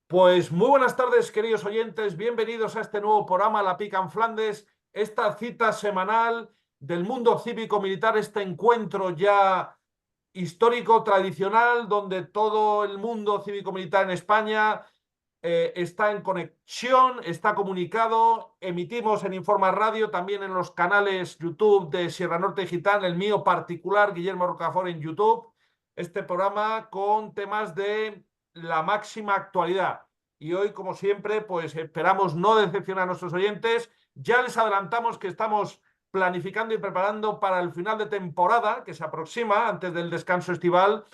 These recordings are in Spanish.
Pues muy buenas tardes, queridos oyentes. Bienvenidos a este nuevo programa La Pica en Flandes, esta cita semanal del mundo cívico-militar, este encuentro ya histórico, tradicional, donde todo el mundo cívico-militar en España está en conexión, está comunicado. Emitimos en Informa Radio, también en los canales YouTube de Sierra Norte Digital, el mío particular, Guillermo Rocafort, en YouTube. Este programa con temas de la máxima actualidad. Y hoy, como siempre, pues esperamos no decepcionar a nuestros oyentes. Ya les adelantamos que estamos planificando y preparando para el final de temporada, que se aproxima antes del descanso estival,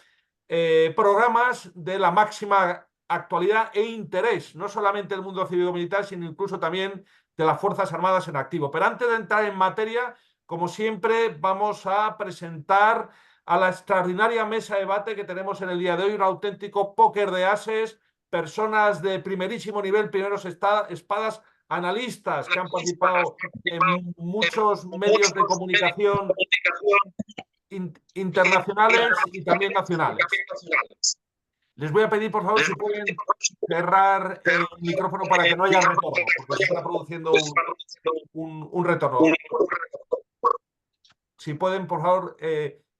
programas de la máxima actualidad e interés, no solamente del mundo cívico-militar, sino incluso también de las Fuerzas Armadas en activo. Pero antes de entrar en materia, como siempre, vamos a presentar a la extraordinaria mesa de debate que tenemos en el día de hoy, un auténtico póker de ases, personas de primerísimo nivel, primeros espadas, analistas que han participado en muchos medios de comunicación internacionales y también nacionales. Les voy a pedir, por favor, si pueden cerrar el micrófono para que no haya retorno, porque se está produciendo un retorno. Si pueden, por favor,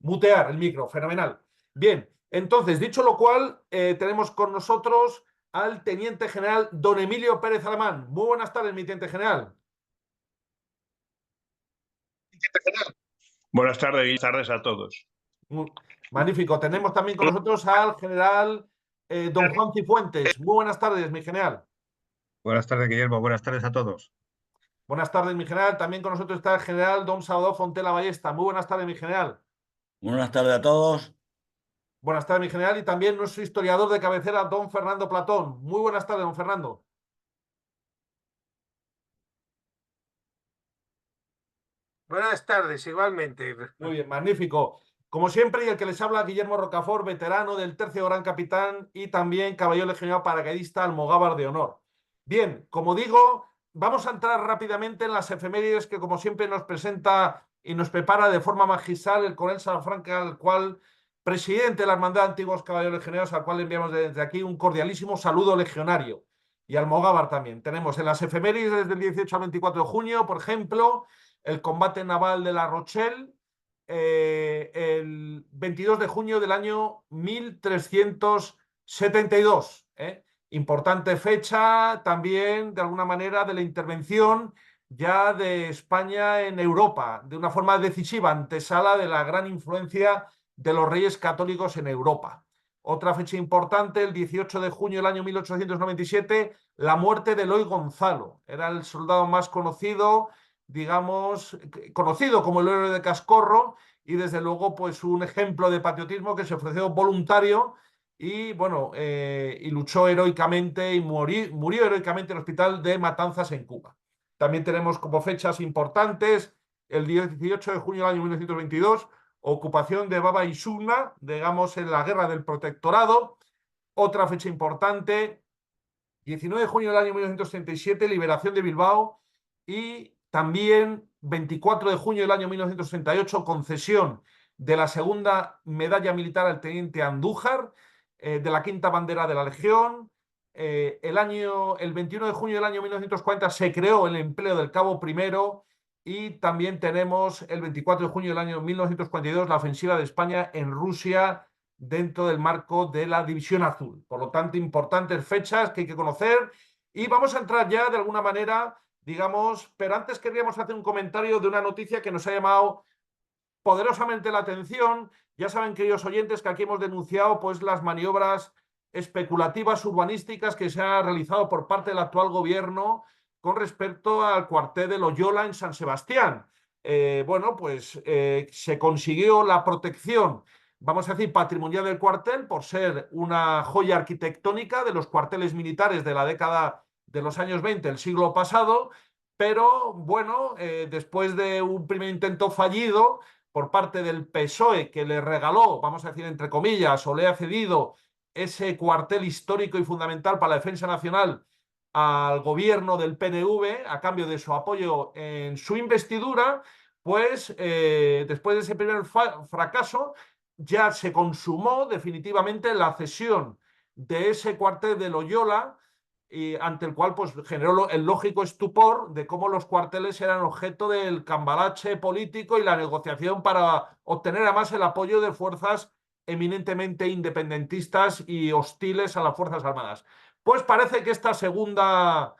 mutear el micro. Fenomenal. Bien, entonces, dicho lo cual, tenemos con nosotros al Teniente General don Emilio Pérez Alamán. Muy buenas tardes, mi Teniente General. Buenas tardes a todos. Magnífico. Tenemos también con nosotros al general don Juan Cifuentes. Muy buenas tardes, mi general. Buenas tardes, Guillermo. Buenas tardes a todos. Buenas tardes, mi general. También con nosotros está el general don Salvador Fontela Ballesta. Muy buenas tardes, mi general. Buenas tardes a todos. Buenas tardes, mi general. Y también nuestro historiador de cabecera, don Fernando Platón. Muy buenas tardes, don Fernando. Buenas tardes, igualmente. Muy bien, magnífico. Como siempre, y el que les habla, Guillermo Rocafort, veterano del Tercio Gran Capitán y también caballero legionario paracaidista almogávar de honor. Bien, como digo, vamos a entrar rápidamente en las efemérides que, como siempre, nos presenta y nos prepara de forma magistral el coronel Salafranca, al cual, presidente de la Hermandad de Antiguos Caballeros Legionarios, al cual le enviamos desde aquí un cordialísimo saludo legionario. Y almogávar también. Tenemos en las efemérides desde el 18 al 24 de junio, por ejemplo, el combate naval de La Rochelle, el 22 de junio del año 1372. Importante fecha también, de alguna manera, de la intervención ya de España en Europa, de una forma decisiva, antesala de la gran influencia de los reyes católicos en Europa. Otra fecha importante, el 18 de junio del año 1897, la muerte de Eloy Gonzalo. Era el soldado más conocido, digamos, conocido como el héroe de Cascorro, y desde luego pues un ejemplo de patriotismo, que se ofreció voluntario y bueno, y luchó heroicamente y murió heroicamente en el hospital de Matanzas en Cuba. También tenemos como fechas importantes el 18 de junio del año 1922, ocupación de Baba y Sugna, digamos, en la guerra del protectorado. Otra fecha importante, 19 de junio del año 1937, liberación de Bilbao. Y también 24 de junio del año 1968, concesión de la segunda medalla militar al teniente Andújar, de la quinta bandera de la Legión. El 21 de junio del año 1940 se creó el empleo del Cabo Primero. Y también tenemos el 24 de junio del año 1942 la ofensiva de España en Rusia dentro del marco de la División Azul. Por lo tanto, importantes fechas que hay que conocer. Y vamos a entrar ya de alguna manera, digamos, pero antes queríamos hacer un comentario de una noticia que nos ha llamado poderosamente la atención. Ya saben, queridos oyentes, que aquí hemos denunciado pues las maniobras especulativas urbanísticas que se han realizado por parte del actual gobierno con respecto al cuartel de Loyola en San Sebastián. Bueno, pues se consiguió la protección, vamos a decir, patrimonial del cuartel por ser una joya arquitectónica de los cuarteles militares de la década de los años 20 del siglo pasado, pero bueno, después de un primer intento fallido por parte del PSOE, que le regaló, vamos a decir entre comillas, o le ha cedido ese cuartel histórico y fundamental para la defensa nacional al gobierno del PNV a cambio de su apoyo en su investidura, pues después de ese primer fracaso ya se consumó definitivamente la cesión de ese cuartel de Loyola, y ante el cual pues, generó el lógico estupor de cómo los cuarteles eran objeto del cambalache político y la negociación para obtener además el apoyo de fuerzas eminentemente independentistas y hostiles a las Fuerzas Armadas. Pues parece que esta segunda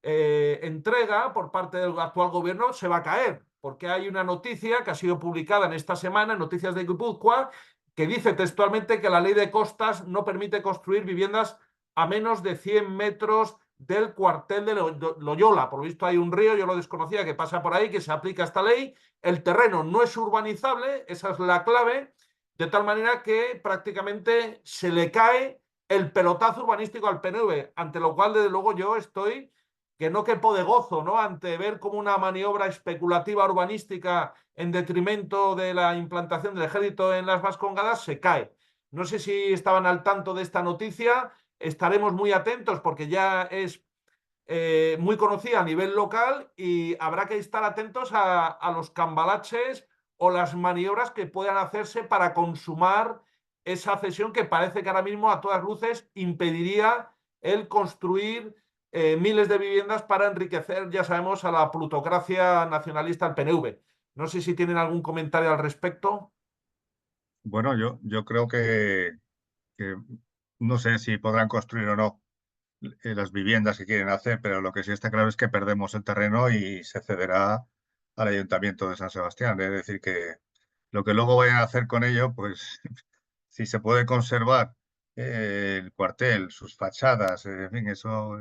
entrega por parte del actual gobierno se va a caer, porque hay una noticia que ha sido publicada en esta semana, en Noticias de Guipúzcoa, que dice textualmente que la ley de costas no permite construir viviendas a menos de 100 metros del cuartel de Loyola. Por lo visto hay un río, yo lo desconocía, que pasa por ahí, que se aplica esta ley. El terreno no es urbanizable, esa es la clave, de tal manera que prácticamente se le cae el pelotazo urbanístico al PNV, ante lo cual, desde luego, yo estoy que no quepo de gozo, ¿no? Ante ver como una maniobra especulativa urbanística en detrimento de la implantación del ejército en las Vascongadas se cae. No sé si estaban al tanto de esta noticia, estaremos muy atentos porque ya es muy conocida a nivel local y habrá que estar atentos a los cambalaches o las maniobras que puedan hacerse para consumar esa cesión que parece que ahora mismo a todas luces impediría el construir miles de viviendas para enriquecer, ya sabemos, a la plutocracia nacionalista del PNV. No sé si tienen algún comentario al respecto. Bueno, yo creo que no sé si podrán construir o no las viviendas que quieren hacer, pero lo que sí está claro es que perdemos el terreno y se cederá al Ayuntamiento de San Sebastián. Es decir, que lo que luego vayan a hacer con ello, pues si se puede conservar el cuartel, sus fachadas, en fin, eso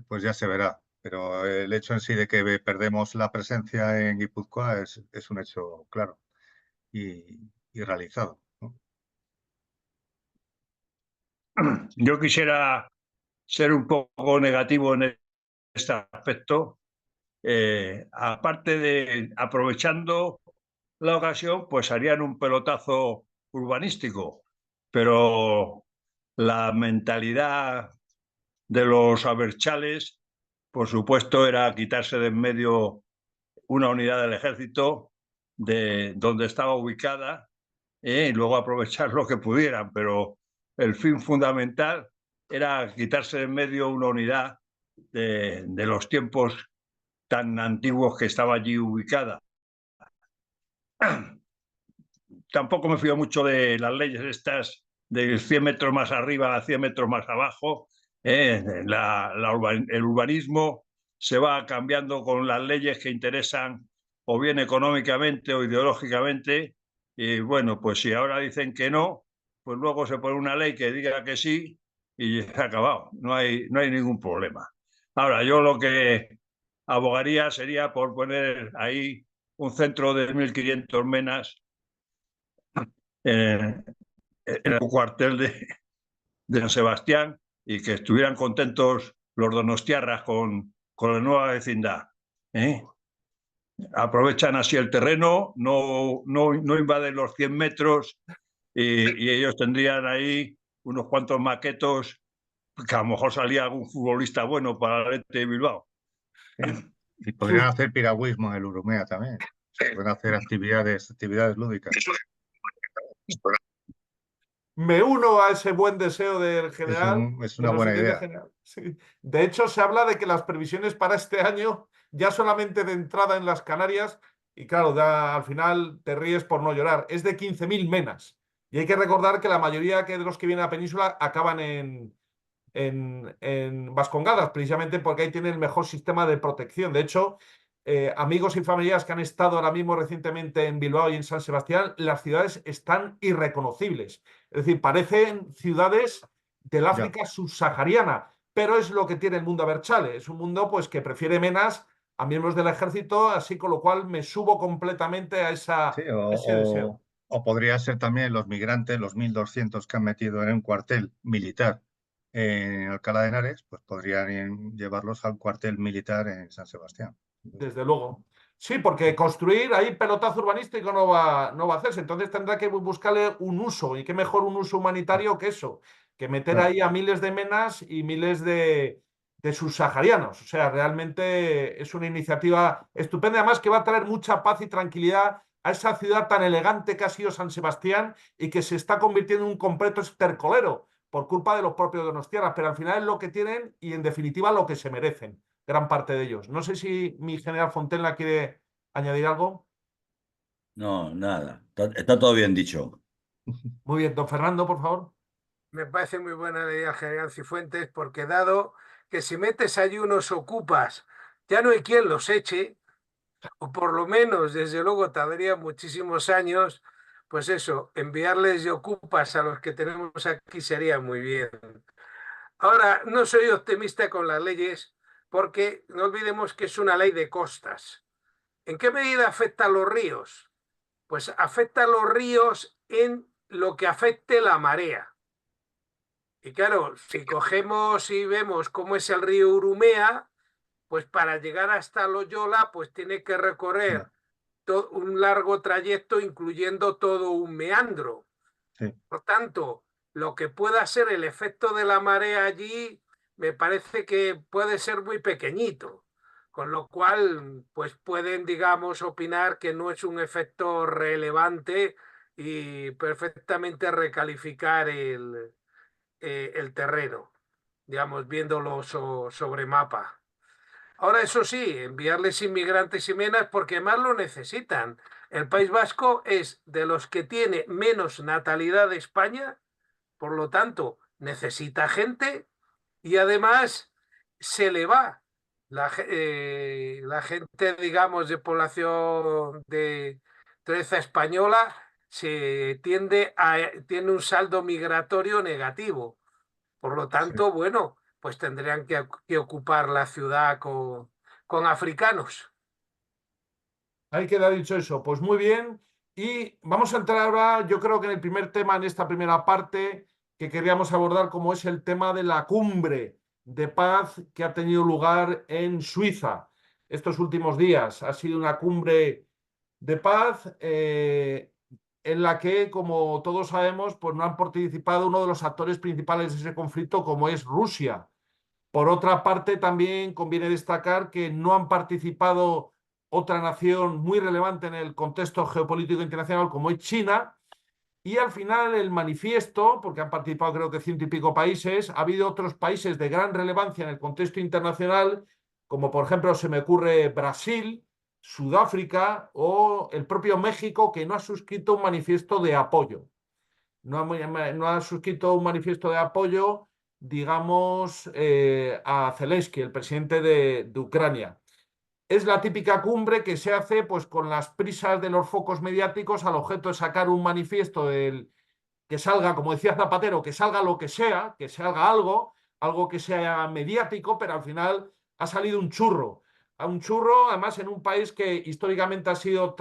pues ya se verá. Pero el hecho en sí de que perdemos la presencia en Guipúzcoa es un hecho claro y realizado, ¿no? Yo quisiera ser un poco negativo en este aspecto. Aparte de aprovechando la ocasión, pues harían un pelotazo urbanístico, pero la mentalidad de los abertzales, por supuesto, era quitarse de en medio una unidad del ejército de donde estaba ubicada y luego aprovechar lo que pudieran, pero el fin fundamental era quitarse de en medio una unidad de los tiempos tan antiguos que estaba allí ubicada. Tampoco me fío mucho de las leyes estas de 100 metros más arriba a 100 metros más abajo. El urbanismo se va cambiando con las leyes que interesan o bien económicamente o ideológicamente. Y bueno, pues si ahora dicen que no, pues luego se pone una ley que diga que sí y se ha acabado. No hay ningún problema. Ahora, yo lo que abogaría sería por poner ahí un centro de 1.500 menas en el cuartel de San Sebastián y que estuvieran contentos los donostiarras con la nueva vecindad. Aprovechan así el terreno, no invaden los 100 metros y ellos tendrían ahí unos cuantos maquetos que a lo mejor salía algún futbolista bueno para el Athletic de Bilbao. Y podrían hacer piragüismo en el Urumea también. Se pueden hacer actividades lúdicas. Me uno a ese buen deseo del general. Es de una los buena tenientes idea. generales. Sí. De hecho, se habla de que las previsiones para este año, ya solamente de entrada en las Canarias, y claro, al final te ríes por no llorar, es de 15.000 menas. Y hay que recordar que la mayoría de los que vienen a la península acaban en Vascongadas, precisamente porque ahí tienen el mejor sistema de protección. De hecho, amigos y familiares que han estado ahora mismo recientemente en Bilbao y en San Sebastián, las ciudades están irreconocibles. Es decir, parecen ciudades del África subsahariana, pero es lo que tiene el mundo abertzale. Es un mundo pues, que prefiere menas a miembros del ejército, así con lo cual me subo completamente a Sí, ese deseo. o podría ser también los migrantes, los 1.200 que han metido en un cuartel militar en Alcalá de Henares, pues podrían llevarlos al cuartel militar en San Sebastián. Desde luego. Sí, porque construir ahí pelotazo urbanístico no va a hacerse. Entonces tendrá que buscarle un uso. ¿Y qué mejor un uso humanitario que eso? Que meter Claro. ahí a miles de menas y miles de subsaharianos. O sea, realmente es una iniciativa estupenda, además que va a traer mucha paz y tranquilidad a esa ciudad tan elegante que ha sido San Sebastián y que se está convirtiendo en un completo estercolero, por culpa de los propios donostiarras, pero al final es lo que tienen y en definitiva lo que se merecen, gran parte de ellos. No sé si mi general Fontella quiere añadir algo. No, nada. Está todo bien dicho. Muy bien, don Fernando, por favor. Me parece muy buena la idea, general Cifuentes, porque dado que si metes allí unos ocupas, ya no hay quien los eche, o por lo menos, desde luego, tardaría muchísimos años, pues eso, enviarles de ocupas a los que tenemos aquí sería muy bien. Ahora, no soy optimista con las leyes, porque no olvidemos que es una ley de costas. ¿En qué medida afecta a los ríos? Pues afecta a los ríos en lo que afecte la marea. Y claro, si cogemos y vemos cómo es el río Urumea, pues para llegar hasta Loyola, pues tiene que recorrer un largo trayecto, incluyendo todo un meandro. Sí. Por tanto, lo que pueda ser el efecto de la marea allí, me parece que puede ser muy pequeñito. Con lo cual, pues pueden, digamos, opinar que no es un efecto relevante y perfectamente recalificar el terreno, digamos, viéndolo sobre mapa. Ahora, eso sí, enviarles inmigrantes y menas porque más lo necesitan. El País Vasco es de los que tiene menos natalidad de España, por lo tanto, necesita gente y además se le va la gente, digamos, de población de treza española, tiene un saldo migratorio negativo. Por lo Sí. tanto, bueno, pues tendrían que ocupar la ciudad con africanos. Ahí queda dicho eso. Pues muy bien. Y vamos a entrar ahora, yo creo que en el primer tema, en esta primera parte, que queríamos abordar, como es el tema de la cumbre de paz que ha tenido lugar en Suiza estos últimos días. Ha sido una cumbre de paz en la que, como todos sabemos, pues no han participado uno de los actores principales de ese conflicto, como es Rusia. Por otra parte, también conviene destacar que no han participado otra nación muy relevante en el contexto geopolítico internacional como es China. Y al final el manifiesto, porque han participado creo que 100 y pico países, ha habido otros países de gran relevancia en el contexto internacional, como por ejemplo se me ocurre Brasil, Sudáfrica o el propio México, que no ha suscrito un manifiesto de apoyo. No ha suscrito un manifiesto de apoyo, digamos, a Zelensky, el presidente de Ucrania. Es la típica cumbre que se hace pues, con las prisas de los focos mediáticos al objeto de sacar un manifiesto que salga, como decía Zapatero, que salga lo que salga algo que sea mediático, pero al final ha salido un churro. Un churro, además, en un país que históricamente ha sido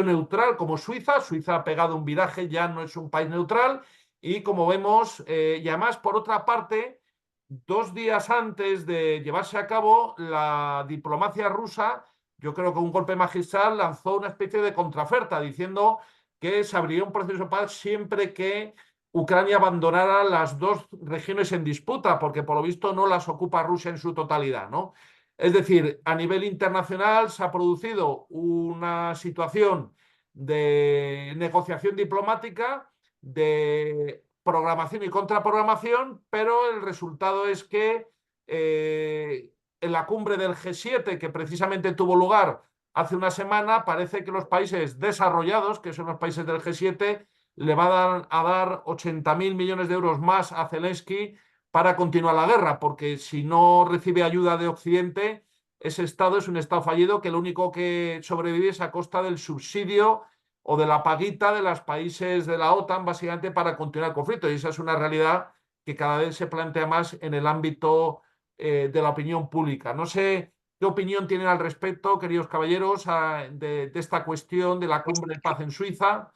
neutral, como Suiza. Suiza ha pegado un viraje, ya no es un país neutral. Y como vemos, y además, por otra parte, 2 días antes de llevarse a cabo, la diplomacia rusa, yo creo que un golpe magistral, lanzó una especie de contraoferta diciendo que se abriría un proceso de paz siempre que Ucrania abandonara las dos regiones en disputa, porque por lo visto no las ocupa Rusia en su totalidad, ¿no? Es decir, a nivel internacional se ha producido una situación de negociación diplomática, de programación y contraprogramación, pero el resultado es que en la cumbre del G7, que precisamente tuvo lugar hace una semana, parece que los países desarrollados, que son los países del G7, le van a dar 80.000 millones de euros más a Zelensky para continuar la guerra, porque si no recibe ayuda de Occidente, ese Estado es un Estado fallido que lo único que sobrevive es a costa del subsidio o de la paguita de los países de la OTAN, básicamente para continuar el conflicto. Y esa es una realidad que cada vez se plantea más en el ámbito de la opinión pública. No sé qué opinión tienen al respecto, queridos caballeros, de esta cuestión de la cumbre de paz en Suiza.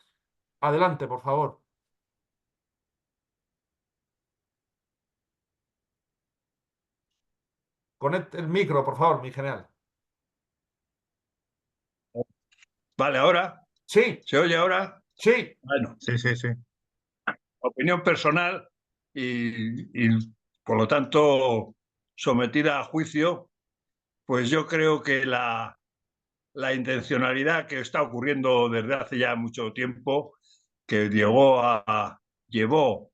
Adelante, por favor. Conecte el micro, por favor, mi general. Vale, ahora. Sí, ¿Se oye ahora? sí. Bueno, Sí, sí, sí. opinión personal y por lo tanto sometida a juicio, pues yo creo que la intencionalidad que está ocurriendo desde hace ya mucho tiempo, que llegó llevó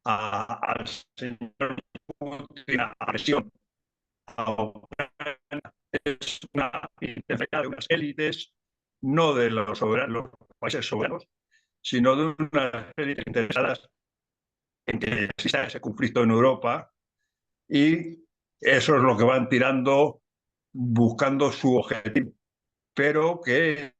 al señor Putin a presión a Ucrania es una intencionalidad de unas élites, no de los países soberanos, sino de unas élites interesadas en que exista ese conflicto en Europa, y eso es lo que van tirando buscando su objetivo. Pero que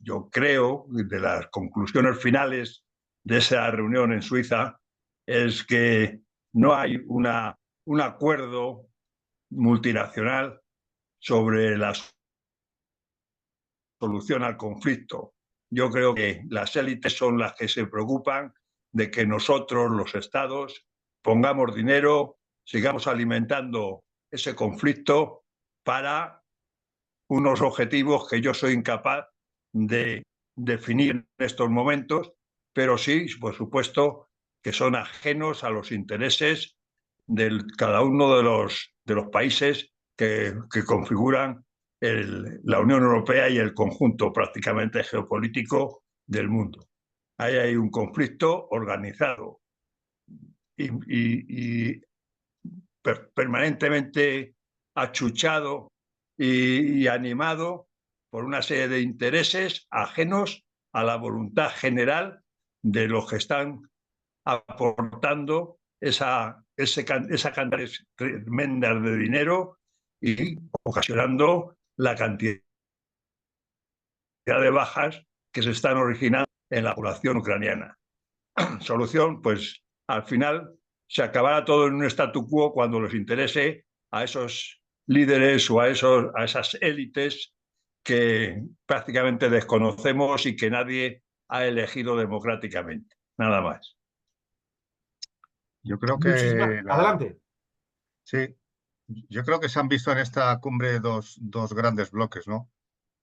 yo creo, de las conclusiones finales de esa reunión en Suiza, es que no hay un acuerdo multinacional sobre la solución al conflicto. Yo creo que las élites son las que se preocupan de que nosotros, los estados, pongamos dinero, sigamos alimentando ese conflicto para unos objetivos que yo soy incapaz de definir en estos momentos, pero sí, por supuesto, que son ajenos a los intereses de cada uno de los países que configuran la Unión Europea y el conjunto prácticamente geopolítico del mundo. Ahí hay un conflicto organizado y permanentemente achuchado y animado por una serie de intereses ajenos a la voluntad general de los que están aportando esa cantidad tremenda de dinero y ocasionando la cantidad de bajas que se están originando en la población ucraniana. Solución, pues al final se acabará todo en un statu quo cuando les interese a esos líderes o a esas élites que prácticamente desconocemos y que nadie ha elegido democráticamente. Nada más. Yo creo Muchísimas. que Adelante. sí, yo creo que se han visto en esta cumbre dos grandes bloques, ¿no?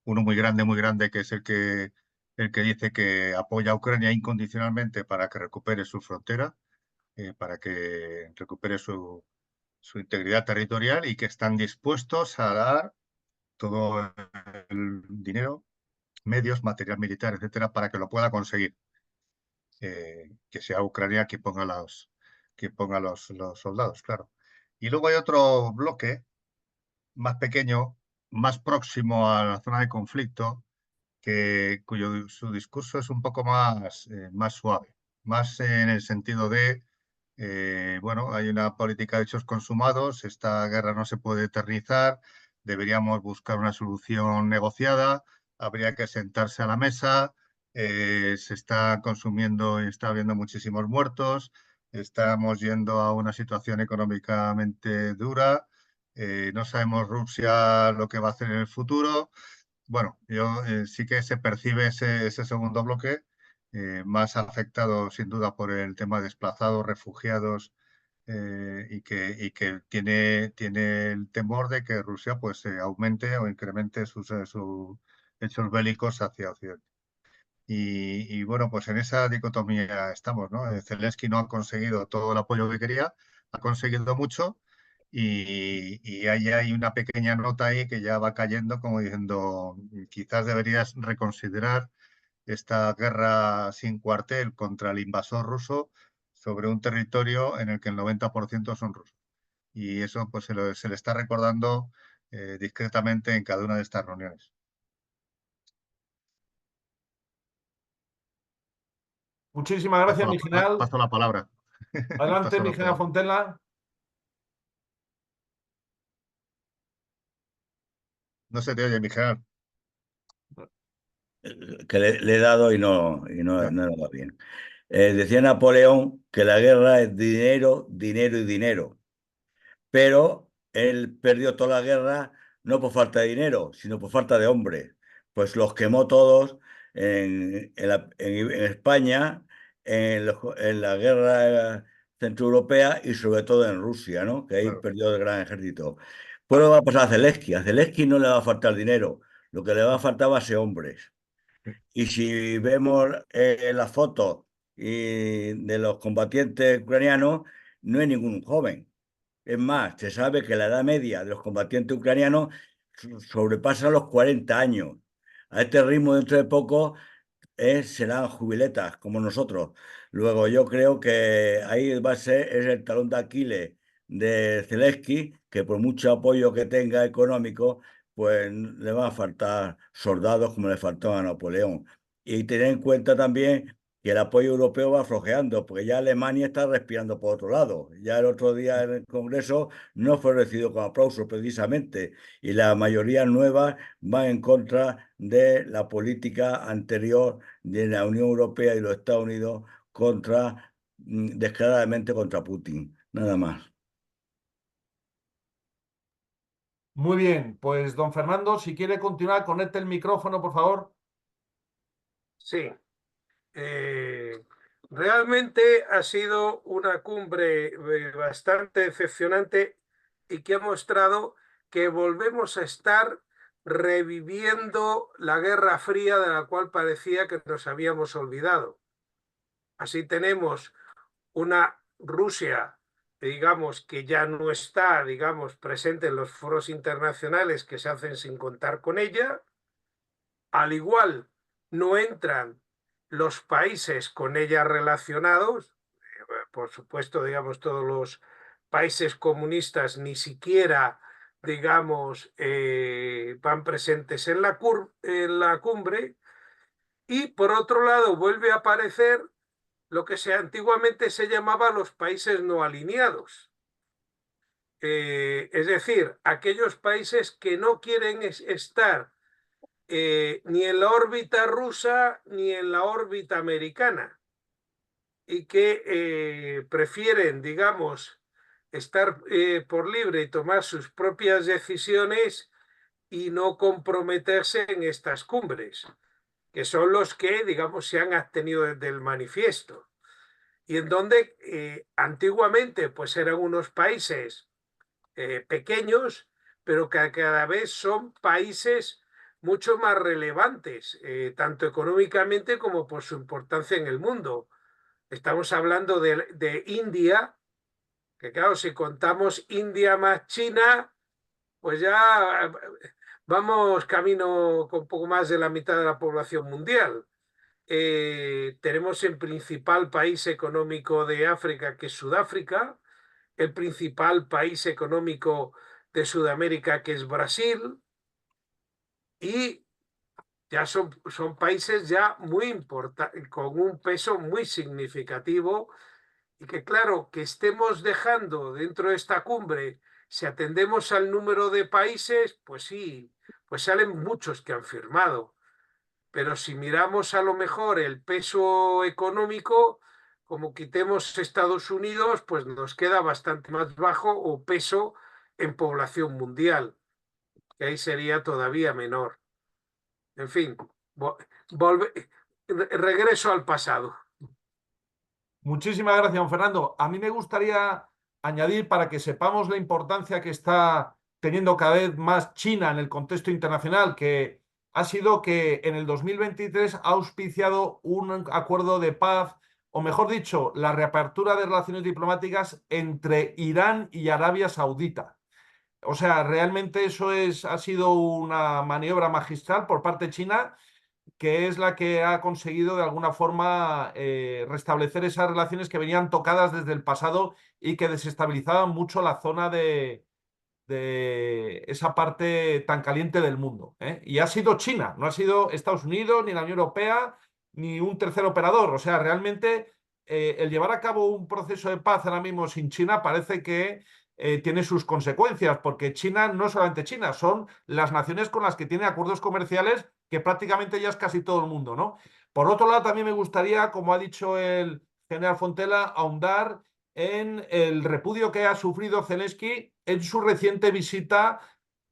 Uno muy grande, que es el que dice que apoya a Ucrania incondicionalmente para que recupere su frontera, para que recupere su integridad territorial, y que están dispuestos a dar todo el dinero, medios, material militar, etcétera, para que lo pueda conseguir. Que sea Ucrania quien ponga los soldados, claro. Y luego hay otro bloque más pequeño, más próximo a la zona de conflicto, cuyo su discurso es un poco más suave, más en el sentido de, bueno, hay una política de hechos consumados, esta guerra no se puede eternizar, deberíamos buscar una solución negociada, habría que sentarse a la mesa, se está consumiendo y está habiendo muchísimos muertos, estamos yendo a una situación económicamente dura, no sabemos Rusia lo que va a hacer en el futuro. Bueno, sí que se percibe ese segundo bloque, más afectado sin duda por el tema de desplazados, refugiados, y que tiene el temor de que Rusia pues aumente o incremente sus hechos bélicos hacia Occidente. Y bueno, pues en esa dicotomía estamos, ¿no? Zelensky no ha conseguido todo el apoyo que quería, ha conseguido mucho, y ahí hay una pequeña nota ahí que ya va cayendo como diciendo, quizás deberías reconsiderar esta guerra sin cuartel contra el invasor ruso sobre un territorio en el que el 90% son rusos. Y eso pues se le está recordando discretamente en cada una de estas reuniones. Muchísimas gracias, mi general. Paso la palabra. Adelante, Paso mi la general palabra. Fontella. No se te oye, mi general. Que le he dado y no Ya. he dado bien. Decía Napoleón que la guerra es dinero, dinero y dinero. Pero él perdió toda la guerra no por falta de dinero, sino por falta de hombres. Pues los quemó todos en España, en la guerra centroeuropea y sobre todo en Rusia, ¿no? Que ahí Claro. perdió el gran ejército. Pues lo va a pasar a Zelensky. A Zelensky no le va a faltar dinero, lo que le va a faltar va a ser hombres. Y si vemos las fotos de los combatientes ucranianos, no hay ningún joven. Es más, se sabe que la edad media de los combatientes ucranianos sobrepasa los 40 años. A este ritmo, dentro de poco, serán jubiletas, como nosotros. Luego yo creo que ahí va a ser es el talón de Aquiles de Zelensky, que por mucho apoyo que tenga económico, pues le van a faltar soldados como le faltó a Napoleón. Y tener en cuenta también que el apoyo europeo va flojeando, porque ya Alemania está respirando por otro lado. Ya el otro día en el Congreso no fue recibido con aplausos precisamente, y la mayoría nueva va en contra de la política anterior de la Unión Europea y los Estados Unidos descaradamente contra Putin. Nada más. Muy bien, pues don Fernando, si quiere continuar, conecte el micrófono, por favor. Sí. Realmente ha sido una cumbre bastante decepcionante y que ha mostrado que volvemos a estar reviviendo la Guerra Fría de la cual parecía que nos habíamos olvidado. Así tenemos una Rusia, digamos, que ya no está, digamos, presente en los foros internacionales que se hacen sin contar con ella. Al igual, no entran los países con ella relacionados, por supuesto, digamos, todos los países comunistas ni siquiera, digamos, van presentes en la cumbre. Y por otro lado, vuelve a aparecer lo que antiguamente se llamaba los países no alineados. Es decir, aquellos países que no quieren estar ni en la órbita rusa ni en la órbita americana y que prefieren, digamos, estar por libre y tomar sus propias decisiones y no comprometerse en estas cumbres, que son los que, digamos, se han abstenido desde el manifiesto. Y en donde antiguamente pues eran unos países pequeños, pero que cada vez son países mucho más relevantes, tanto económicamente como por su importancia en el mundo. Estamos hablando de India, que claro, si contamos India más China, pues ya vamos camino con poco más de la mitad de la población mundial. Tenemos el principal país económico de África, que es Sudáfrica, el principal país económico de Sudamérica, que es Brasil, y ya son países ya muy importantes, con un peso muy significativo, y que claro, que estemos dejando dentro de esta cumbre, si atendemos al número de países, pues sí, pues salen muchos que han firmado. Pero si miramos a lo mejor el peso económico, como quitemos Estados Unidos, pues nos queda bastante más bajo o peso en población mundial, que ahí sería todavía menor. En fin, regreso al pasado. Muchísimas gracias, don Fernando. A mí me gustaría añadir, para que sepamos la importancia que está teniendo cada vez más China en el contexto internacional, que ha sido que en el 2023 ha auspiciado un acuerdo de paz, o mejor dicho, la reapertura de relaciones diplomáticas entre Irán y Arabia Saudita. O sea, realmente ha sido una maniobra magistral por parte de China, que es la que ha conseguido de alguna forma restablecer esas relaciones que venían tocadas desde el pasado y que desestabilizaban mucho la zona de esa parte tan caliente del mundo, ¿eh? Y ha sido China, no ha sido Estados Unidos, ni la Unión Europea, ni un tercer operador. O sea, realmente el llevar a cabo un proceso de paz ahora mismo sin China parece que tiene sus consecuencias, porque China no es solamente China, son las naciones con las que tiene acuerdos comerciales, que prácticamente ya es casi todo el mundo, ¿no? Por otro lado, también me gustaría, como ha dicho el general Fontela, ahondar en el repudio que ha sufrido Zelensky en su reciente visita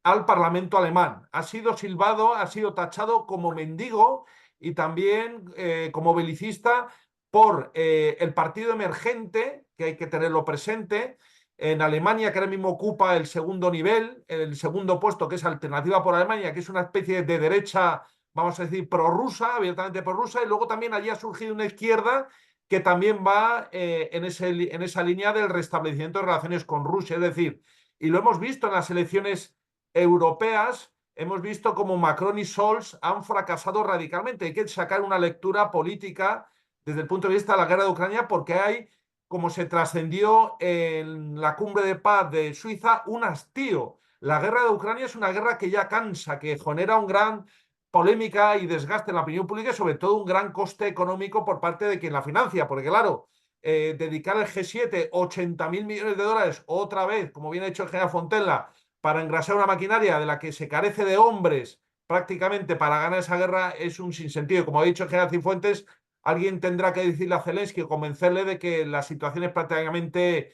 al Parlamento alemán. Ha sido silbado, ha sido tachado como mendigo y también como belicista por el partido emergente, que hay que tenerlo presente, en Alemania, que ahora mismo ocupa el segundo nivel, el segundo puesto, que es Alternativa por Alemania, que es una especie de derecha, vamos a decir, prorrusa, abiertamente prorrusa, y luego también allí ha surgido una izquierda que también va en esa línea del restablecimiento de relaciones con Rusia. Es decir, y lo hemos visto en las elecciones europeas, hemos visto como Macron y Scholz han fracasado radicalmente. Hay que sacar una lectura política desde el punto de vista de la guerra de Ucrania, porque hay, como se trascendió en la cumbre de paz de Suiza, un hastío. La guerra de Ucrania es una guerra que ya cansa, que genera un gran polémica y desgaste en la opinión pública y sobre todo un gran coste económico por parte de quien la financia, porque claro, dedicar el G7 80.000 millones de dólares otra vez, como bien ha hecho el general Fontella, para engrasar una maquinaria de la que se carece de hombres prácticamente para ganar esa guerra es un sinsentido. Como ha dicho el general Cifuentes, alguien tendrá que decirle a Zelensky o convencerle de que la situación es prácticamente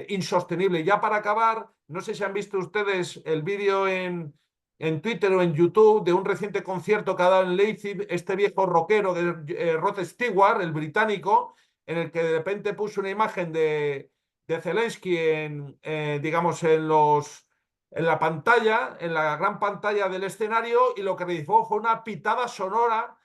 insostenible. Ya para acabar, no sé si han visto ustedes el vídeo en Twitter o en YouTube de un reciente concierto que ha dado en Leipzig este viejo rockero, Rod Stewart, el británico, en el que de repente puso una imagen de Zelensky digamos, en la pantalla, en la gran pantalla del escenario, y lo que realizó fue una pitada sonora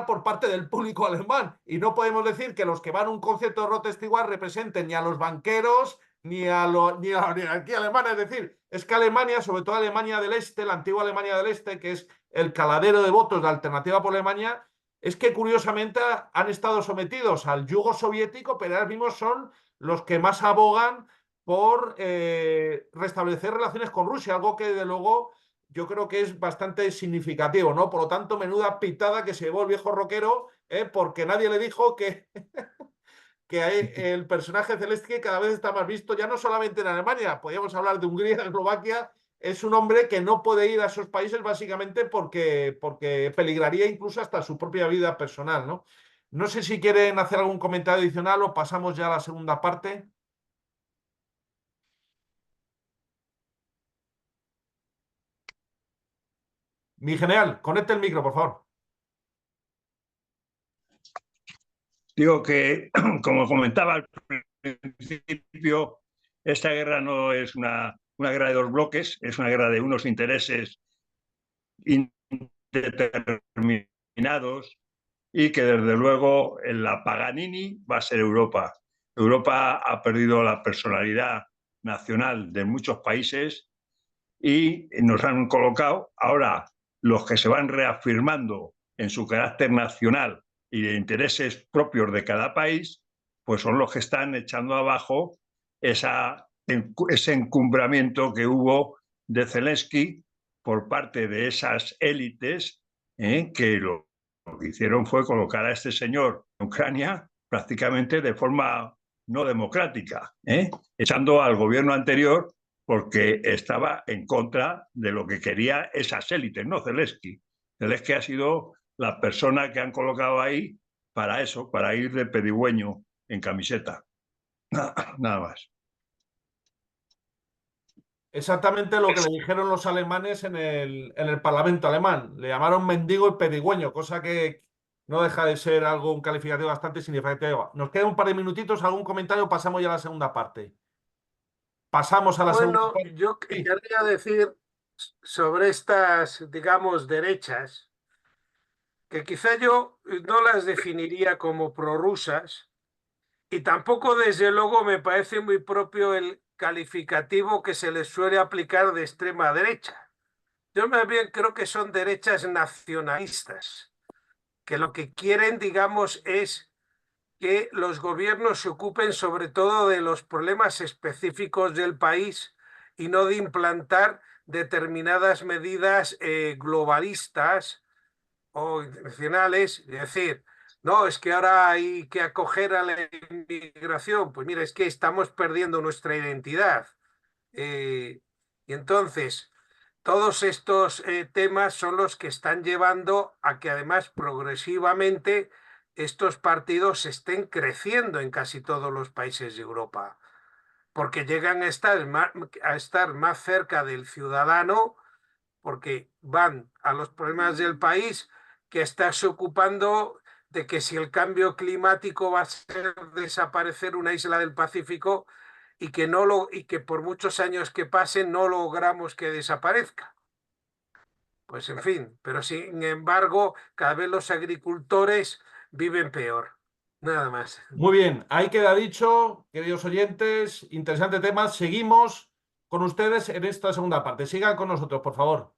por parte del público alemán. Y no podemos decir que los que van a un concierto de Rod Stewart representen ni a los banqueros ni a la oligarquía alemana. Es decir, es que Alemania, sobre todo Alemania del Este, la antigua Alemania del Este, que es el caladero de votos de Alternativa por Alemania, es que curiosamente han estado sometidos al yugo soviético, pero ahora mismo son los que más abogan por restablecer relaciones con Rusia, algo que de luego yo creo que es bastante significativo, ¿no? Por lo tanto, menuda pitada que se llevó el viejo rockero, porque nadie le dijo que, que el personaje Zelensky cada vez está más visto, ya no solamente en Alemania, podríamos hablar de Hungría, Eslovaquia. Es un hombre que no puede ir a esos países básicamente porque peligraría incluso hasta su propia vida personal, ¿no? No sé si quieren hacer algún comentario adicional o pasamos ya a la segunda parte. Mi general, conecte el micro, por favor. Digo que, como comentaba al principio, esta guerra no es una guerra de dos bloques, es una guerra de unos intereses indeterminados y que desde luego en la Paganini va a ser Europa. Europa ha perdido la personalidad nacional de muchos países y nos han colocado ahora los que se van reafirmando en su carácter nacional y de intereses propios de cada país, pues son los que están echando abajo ese encumbramiento que hubo de Zelensky por parte de esas élites que lo que hicieron fue colocar a este señor en Ucrania prácticamente de forma no democrática, echando al gobierno anterior porque estaba en contra de lo que quería esas élites, no Zelensky. Zelensky ha sido la persona que han colocado ahí para eso, para ir de pedigüeño en camiseta. Nada más. Exactamente lo que le dijeron los alemanes en el Parlamento alemán. Le llamaron mendigo y pedigüeño, cosa que no deja de ser algo, un calificativo bastante significativo. Nos queda un par de minutitos, algún comentario, pasamos ya a la segunda parte. Pasamos a la segunda Bueno, parte. yo Sí. querría decir sobre estas, digamos, derechas, que quizá yo no las definiría como prorrusas y tampoco, desde luego, me parece muy propio el calificativo que se les suele aplicar de extrema derecha. Yo más bien creo que son derechas nacionalistas, que lo que quieren, digamos, es que los gobiernos se ocupen sobre todo de los problemas específicos del país y no de implantar determinadas medidas globalistas o internacionales. Es decir, no, es que ahora hay que acoger a la inmigración. Pues mira, es que estamos perdiendo nuestra identidad. Y entonces, todos estos temas son los que están llevando a que además progresivamente estos partidos estén creciendo en casi todos los países de Europa, porque llegan a estar más cerca del ciudadano, porque van a los problemas del país que estás ocupando de que si el cambio climático va a ser desaparecer una isla del Pacífico y que por muchos años que pasen no logramos que desaparezca. Pues en fin, pero sin embargo, cada vez los agricultores viven peor. Nada más. Muy bien, ahí queda dicho, queridos oyentes, interesante tema. Seguimos con ustedes en esta segunda parte. Sigan con nosotros, por favor.